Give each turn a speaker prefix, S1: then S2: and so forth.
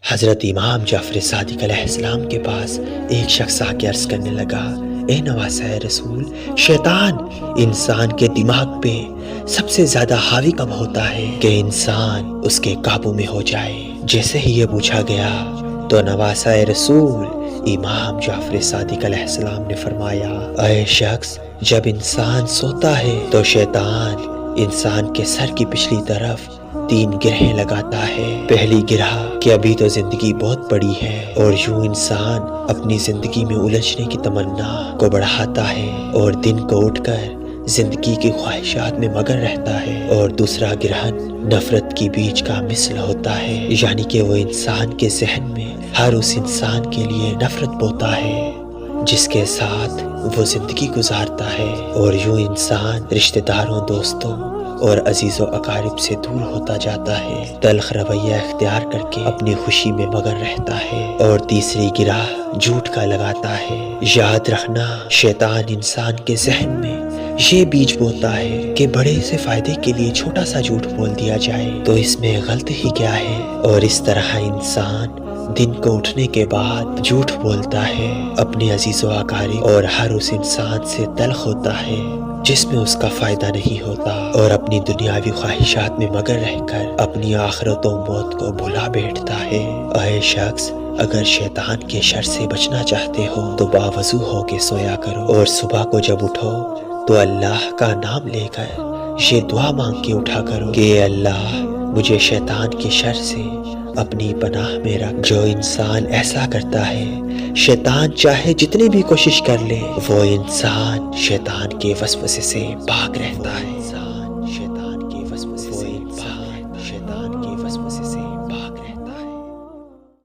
S1: حضرت امام جعفر صادق علیہ السلام کے پاس ایک شخص آ کے عرض کرنے لگا، اے نواسۂ رسول، شیطان انسان کے دماغ پہ سب سے زیادہ حاوی کب ہوتا ہے کہ انسان اس کے قابو میں ہو جائے؟ جیسے ہی یہ پوچھا گیا تو نواسۂ رسول امام جعفر صادق علیہ السلام نے فرمایا، اے شخص، جب انسان سوتا ہے تو شیطان انسان کے سر کی پچھلی طرف 3 گرہیں لگاتا ہے۔ پہلی گرہ کہ ابھی تو زندگی بہت بڑی ہے، اور یوں انسان اپنی زندگی میں الجھنے کی تمنا کو بڑھاتا ہے اور دن کو اٹھ کر زندگی کی خواہشات میں مگن رہتا ہے، اور دوسرا گرہن نفرت کی بیج کا مثل ہوتا ہے، یعنی کہ وہ انسان کے ذہن میں ہر اس انسان کے لیے نفرت بوتا ہے جس کے ساتھ وہ زندگی گزارتا ہے، اور یوں انسان رشتہ داروں، دوستوں اور عزیز و اقارب سے دور ہوتا جاتا ہے، تلخ رویہ اختیار کر کے اپنی خوشی میں مگن رہتا ہے، اور تیسری گرہ جھوٹ کا لگاتا ہے۔ یاد رکھنا، شیطان انسان کے ذہن میں یہ بیج بوتا ہے کہ بڑے سے فائدے کے لیے چھوٹا سا جھوٹ بول دیا جائے تو اس میں غلط ہی کیا ہے، اور اس طرح انسان دن کو اٹھنے کے بعد جھوٹ بولتا ہے، اپنے عزیز و اقارب اور ہر اس انسان سے تلخ ہوتا ہے جس میں اس کا فائدہ نہیں ہوتا، اور اپنی دنیاوی خواہشات میں مگن رہ کر اپنی آخرت و موت کو بھلا بیٹھتا ہے۔ اے شخص، اگر شیطان کے شر سے بچنا چاہتے ہو تو باوضو ہو کے سویا کرو، اور صبح کو جب اٹھو تو اللہ کا نام لے کر یہ دعا مانگ کے اٹھا کرو کہ اے اللہ، مجھے شیطان کے شر سے اپنی پناہ میں رکھ۔ جو انسان ایسا کرتا ہے، شیطان چاہے جتنی بھی کوشش کر لے، وہ انسان شیطان کے وسوسے سے پاک رہتا ہے۔